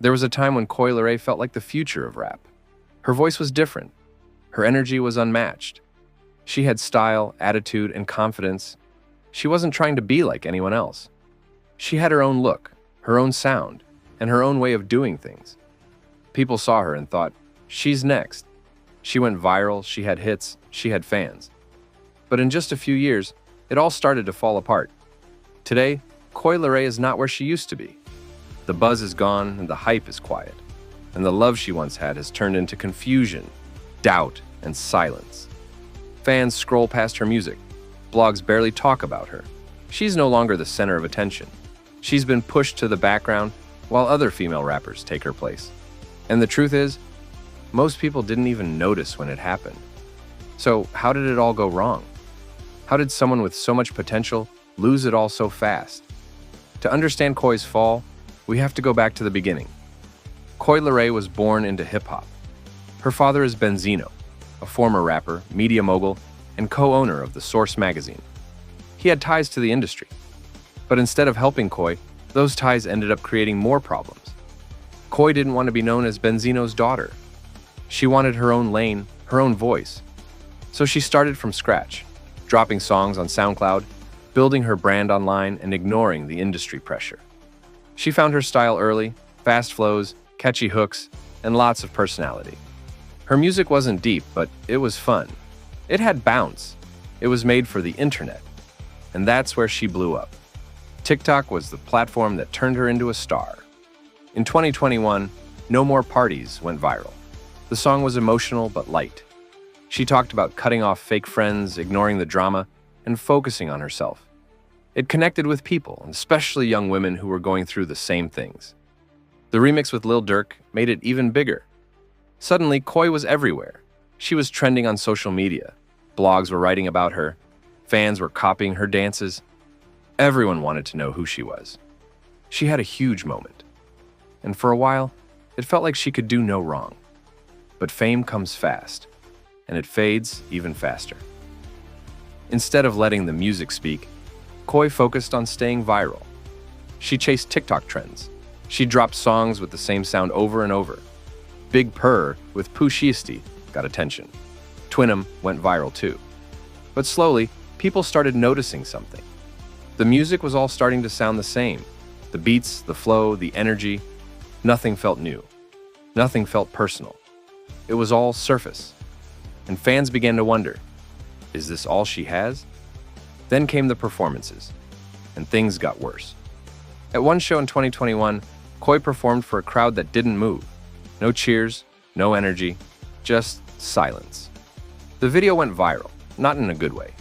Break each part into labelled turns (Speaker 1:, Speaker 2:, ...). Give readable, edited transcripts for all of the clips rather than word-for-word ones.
Speaker 1: There was a time when Coi Leray felt like the future of rap. Her voice was different. Her energy was unmatched. She had style, attitude, and confidence. She wasn't trying to be like anyone else. She had her own look, her own sound, and her own way of doing things. People saw her and thought, she's next. She went viral, she had hits, she had fans. But in just a few years, it all started to fall apart. Today, Coi Leray is not where she used to be. The buzz is gone and the hype is quiet. And the love she once had has turned into confusion, doubt, and silence. Fans scroll past her music. Blogs barely talk about her. She's no longer the center of attention. She's been pushed to the background while other female rappers take her place. And the truth is, most people didn't even notice when it happened. So how did it all go wrong? How did someone with so much potential lose it all so fast? To understand Coi's fall, we have to go back to the beginning. Coi Leray was born into hip-hop. Her father is Benzino, a former rapper, media mogul, and co-owner of The Source magazine. He had ties to the industry. But instead of helping Coi, those ties ended up creating more problems. Coi didn't want to be known as Benzino's daughter. She wanted her own lane, her own voice. So she started from scratch, dropping songs on SoundCloud, building her brand online, and ignoring the industry pressure. She found her style early, fast flows, catchy hooks, and lots of personality. Her music wasn't deep, but it was fun. It had bounce. It was made for the internet. And that's where she blew up. TikTok was the platform that turned her into a star. In 2021, No More Parties went viral. The song was emotional but light. She talked about cutting off fake friends, ignoring the drama, and focusing on herself. It connected with people, and especially young women who were going through the same things. The remix with Lil Durk made it even bigger. Suddenly, Coi was everywhere. She was trending on social media. Blogs were writing about her. Fans were copying her dances. Everyone wanted to know who she was. She had a huge moment. And for a while, it felt like she could do no wrong. But fame comes fast, and it fades even faster. Instead of letting the music speak, Coi focused on staying viral. She chased TikTok trends. She dropped songs with the same sound over and over. Big Purr with Pushisti got attention. Twinnem went viral too. But slowly, people started noticing something. The music was all starting to sound the same. The beats, the flow, the energy. Nothing felt new. Nothing felt personal. It was all surface. And fans began to wonder, is this all she has? Then came the performances, and things got worse. At one show in 2021, Coi performed for a crowd that didn't move. No cheers, no energy, just silence. The video went viral, not in a good way.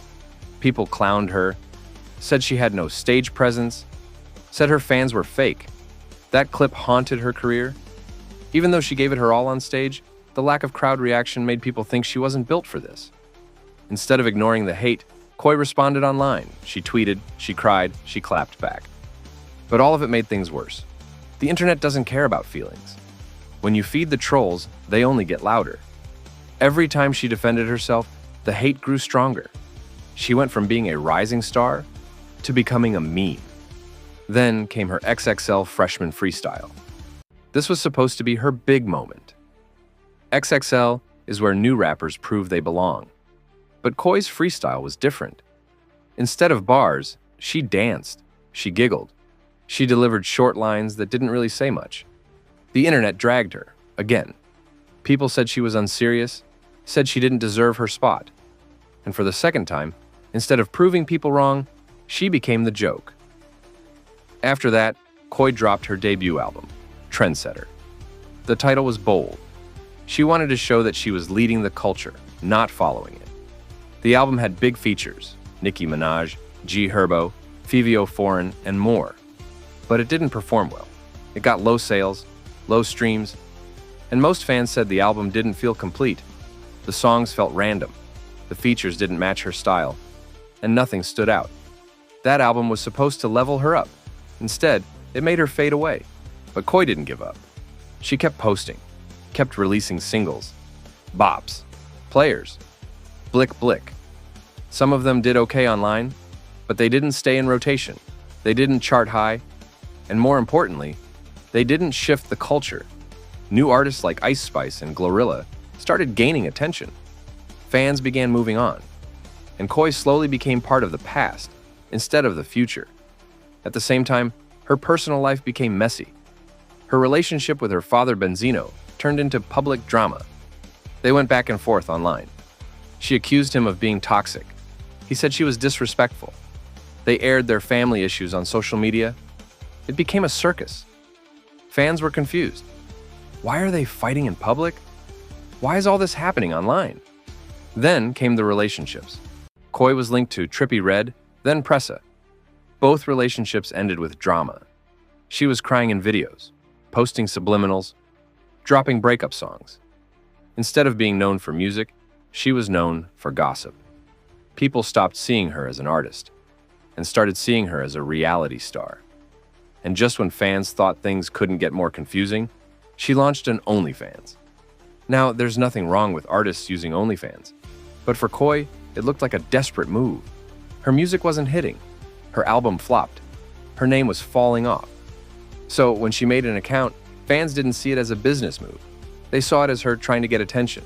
Speaker 1: People clowned her, said she had no stage presence, said her fans were fake. That clip haunted her career. Even though she gave it her all on stage, the lack of crowd reaction made people think she wasn't built for this. Instead of ignoring the hate, Coi responded online. She tweeted, she cried, she clapped back. But all of it made things worse. The internet doesn't care about feelings. When you feed the trolls, they only get louder. Every time she defended herself, the hate grew stronger. She went from being a rising star to becoming a meme. Then came her XXL freshman freestyle. This was supposed to be her big moment. XXL is where new rappers prove they belong. But Coi's freestyle was different. Instead of bars, she danced, she giggled. She delivered short lines that didn't really say much. The internet dragged her, again. People said she was unserious, said she didn't deserve her spot. And for the second time, instead of proving people wrong, she became the joke. After that, Coi dropped her debut album, Trendsetter. The title was bold. She wanted to show that she was leading the culture, not following it. The album had big features, Nicki Minaj, G Herbo, Fivio Foreign, and more. But it didn't perform well. It got low sales, low streams, and most fans said the album didn't feel complete. The songs felt random, the features didn't match her style, and nothing stood out. That album was supposed to level her up. Instead, it made her fade away. But Coi didn't give up. She kept posting, kept releasing singles, bops, players, blick blick. Some of them did okay online, but they didn't stay in rotation. They didn't chart high, and more importantly, They didn't shift the culture. New artists like Ice Spice and Glorilla started gaining attention. Fans began moving on, and Coi slowly became part of the past instead of the future. At the same time, her personal life became messy. Her relationship with her father Benzino turned into public drama. They went back and forth online. She accused him of being toxic. He said she was disrespectful. They aired their family issues on social media. It became a circus. Fans were confused. Why are they fighting in public? Why is all this happening online? Then came the relationships. Coi was linked to Trippie Redd, then Pressa. Both relationships ended with drama. She was crying in videos, posting subliminals, dropping breakup songs. Instead of being known for music, she was known for gossip. People stopped seeing her as an artist and started seeing her as a reality star. And just when fans thought things couldn't get more confusing, she launched an OnlyFans. Now, there's nothing wrong with artists using OnlyFans, but for Coi, it looked like a desperate move. Her music wasn't hitting. Her album flopped. Her name was falling off. So when she made an account, fans didn't see it as a business move. They saw it as her trying to get attention.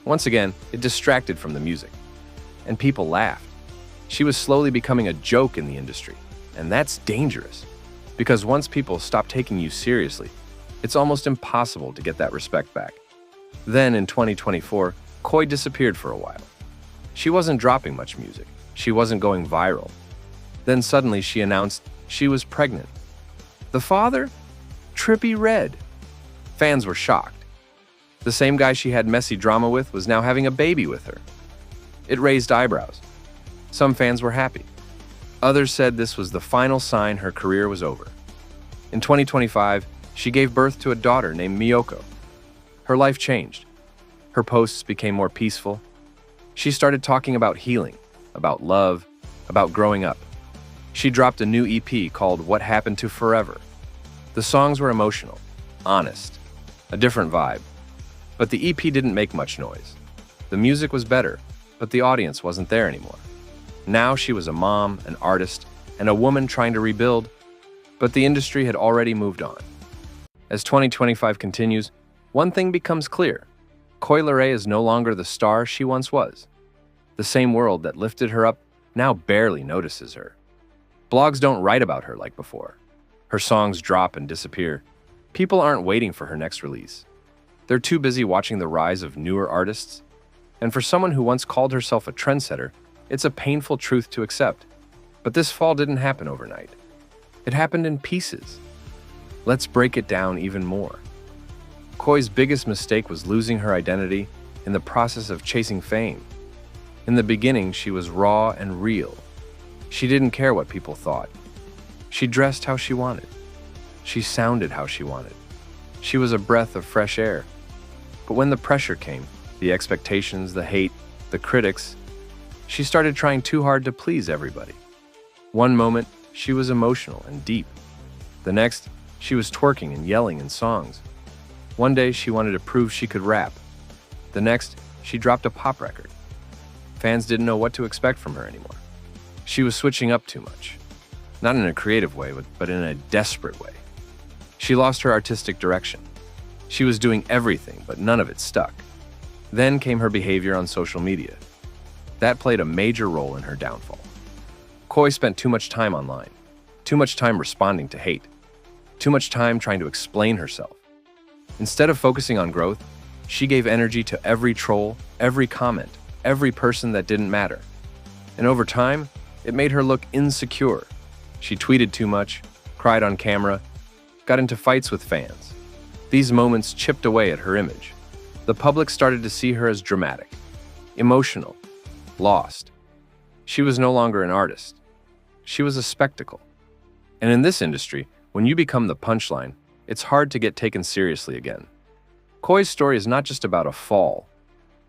Speaker 1: Once again, it distracted from the music. And people laughed. She was slowly becoming a joke in the industry. And that's dangerous. Because once people stop taking you seriously, it's almost impossible to get that respect back. Then in 2024, Coi disappeared for a while. She wasn't dropping much music. She wasn't going viral. Then suddenly she announced she was pregnant. The father? Trippie Redd. Fans were shocked. The same guy she had messy drama with was now having a baby with her. It raised eyebrows. Some fans were happy. Others said this was the final sign her career was over. In 2025, she gave birth to a daughter named Miyoko. Her life changed. Her posts became more peaceful. She started talking about healing, about love, about growing up. She dropped a new EP called What Happened to Forever. The songs were emotional, honest, a different vibe. But the EP didn't make much noise. The music was better, but the audience wasn't there anymore. Now she was a mom, an artist, and a woman trying to rebuild, but the industry had already moved on. As 2025 continues, one thing becomes clear. Coi Leray is no longer the star she once was. The same world that lifted her up now barely notices her. Blogs don't write about her like before. Her songs drop and disappear. People aren't waiting for her next release. They're too busy watching the rise of newer artists. And for someone who once called herself a trendsetter, it's a painful truth to accept. But this fall didn't happen overnight. It happened in pieces. Let's break it down even more. Coi's biggest mistake was losing her identity in the process of chasing fame. In the beginning, she was raw and real. She didn't care what people thought. She dressed how she wanted. She sounded how she wanted. She was a breath of fresh air. But when the pressure came, the expectations, the hate, the critics, she started trying too hard to please everybody. One moment, she was emotional and deep. The next, she was twerking and yelling in songs. One day, she wanted to prove she could rap. The next, she dropped a pop record. Fans didn't know what to expect from her anymore. She was switching up too much. Not in a creative way, but in a desperate way. She lost her artistic direction. She was doing everything, but none of it stuck. Then came her behavior on social media. That played a major role in her downfall. Coi spent too much time online, too much time responding to hate, too much time trying to explain herself. Instead of focusing on growth, she gave energy to every troll, every comment, every person that didn't matter. And over time, it made her look insecure. She tweeted too much, cried on camera, got into fights with fans. These moments chipped away at her image. The public started to see her as dramatic, emotional, lost. She was no longer an artist. She was a spectacle. And in this industry, when you become the punchline, it's hard to get taken seriously again. Coi's story is not just about a fall.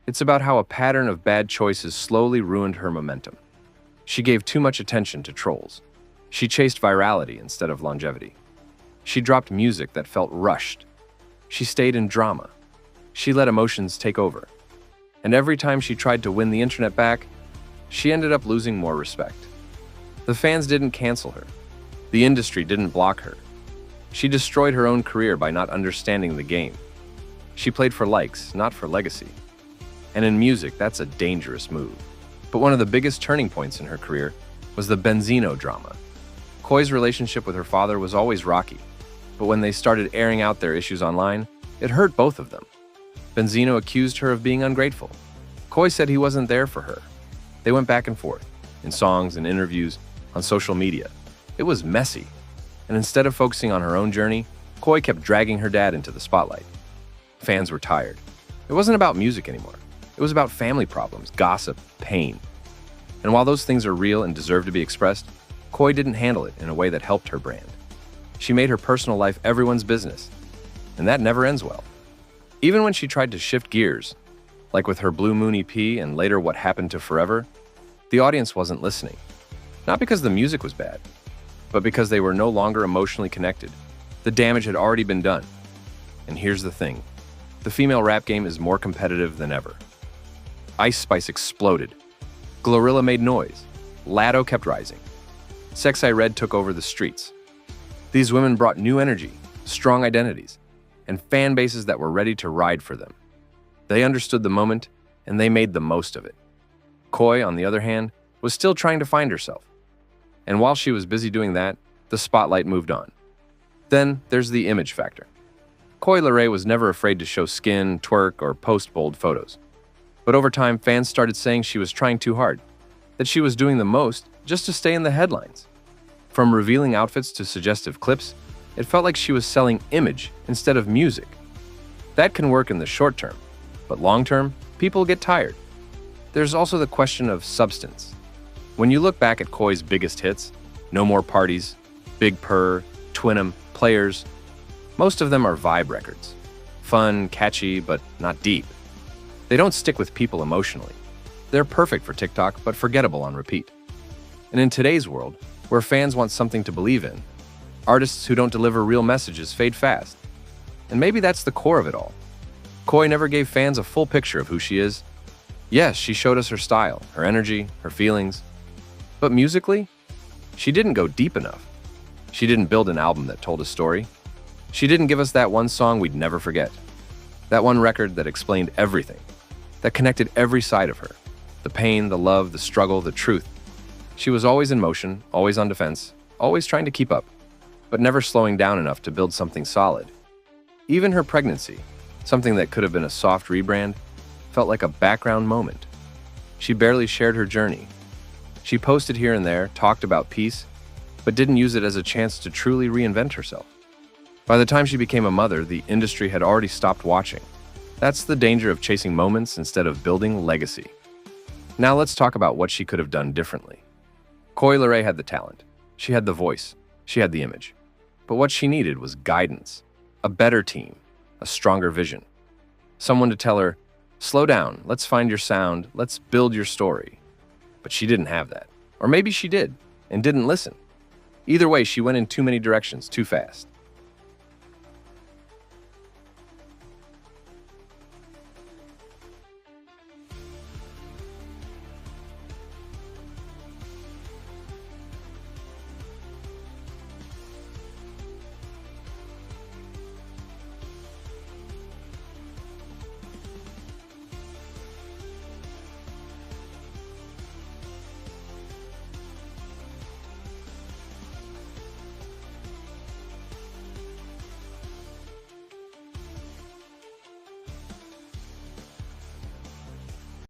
Speaker 1: It's about how a pattern of bad choices slowly ruined her momentum. She gave too much attention to trolls. She chased virality instead of longevity. She dropped music that felt rushed. She stayed in drama. She let emotions take over. And every time she tried to win the internet back, she ended up losing more respect. The fans didn't cancel her. The industry didn't block her. She destroyed her own career by not understanding the game. She played for likes, not for legacy. And in music, that's a dangerous move. But one of the biggest turning points in her career was the Benzino drama. Coi's relationship with her father was always rocky, but when they started airing out their issues online, it hurt both of them. Benzino accused her of being ungrateful. Coi said he wasn't there for her. They went back and forth, in songs and interviews, on social media. It was messy, and instead of focusing on her own journey, Coi kept dragging her dad into the spotlight. Fans were tired. It wasn't about music anymore. It was about family problems, gossip, pain. And while those things are real and deserve to be expressed, Coi didn't handle it in a way that helped her brand. She made her personal life everyone's business, and that never ends well. Even when she tried to shift gears, like with her Blue Moon EP and later What Happened to Forever, the audience wasn't listening. Not because the music was bad, but because they were no longer emotionally connected. The damage had already been done. And here's the thing. The female rap game is more competitive than ever. Ice Spice exploded. Glorilla made noise. Latto kept rising. Sexy Red took over the streets. These women brought new energy, strong identities, and fan bases that were ready to ride for them. They understood the moment, and they made the most of it. Coi, on the other hand, was still trying to find herself. And while she was busy doing that, the spotlight moved on. Then there's the image factor. Coi Leray was never afraid to show skin, twerk, or post bold photos. But over time, fans started saying she was trying too hard, that she was doing the most just to stay in the headlines. From revealing outfits to suggestive clips, it felt like she was selling image instead of music. That can work in the short term, but long term, people get tired. There's also the question of substance. When you look back at Coi's biggest hits, No More Parties, Big Purr, Twinnem, Players, most of them are vibe records. Fun, catchy, but not deep. They don't stick with people emotionally. They're perfect for TikTok, but forgettable on repeat. And in today's world, where fans want something to believe in, artists who don't deliver real messages fade fast. And maybe that's the core of it all. Coi never gave fans a full picture of who she is. Yes, she showed us her style, her energy, her feelings. But musically, she didn't go deep enough. She didn't build an album that told a story. She didn't give us that one song we'd never forget. That one record that explained everything, that connected every side of her. The pain, the love, the struggle, the truth. She was always in motion, always on defense, always trying to keep up, but never slowing down enough to build something solid. Even her pregnancy, something that could have been a soft rebrand, felt like a background moment. She barely shared her journey. She posted here and there, talked about peace, but didn't use it as a chance to truly reinvent herself. By the time she became a mother, the industry had already stopped watching. That's the danger of chasing moments instead of building legacy. Now let's talk about what she could have done differently. Coi Leray had the talent. She had the voice. She had the image. But what she needed was guidance, a better team, a stronger vision. Someone to tell her, slow down, let's find your sound, let's build your story. But she didn't have that. Or maybe she did, and didn't listen. Either way, she went in too many directions too fast.